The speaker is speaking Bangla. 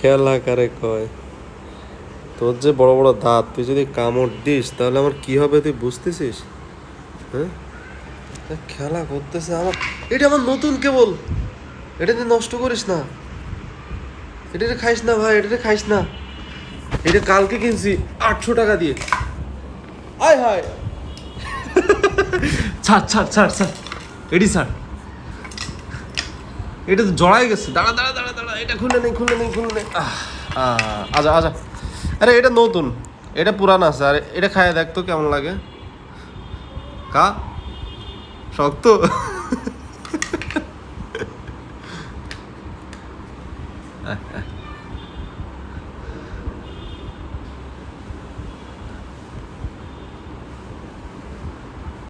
খেলা কারে কয়? তোর যে বড় বড় দাঁত, তুই যদি কামড় দিস তাহলে আমার কি হবে তুই বুঝতেছিস? হ্যাঁ, খেলা করতেছে আমার। এটা আমার নতুন কেবল, এটা তুই নষ্ট করিস না। এটা খাইস না ভাই, এটা খাইস না। এটা কালকে কিনছি 800 টাকা দিয়ে। আয় হায়, ছাড় ছাড় ছাড় ছাড়, এডি ছাড়। এটা তো জড়াই গেছে। দাঁড়া দাঁড়া দাঁড়া দাঁড়া, এটা খুলে নেই খুলে নেই খুলে নেই। আজা আজা। আরে এটা নতুন, এটা পুরান আছে। আরে এটা খাইয়ে দেখ তো কেমন লাগে। কা শক্ত।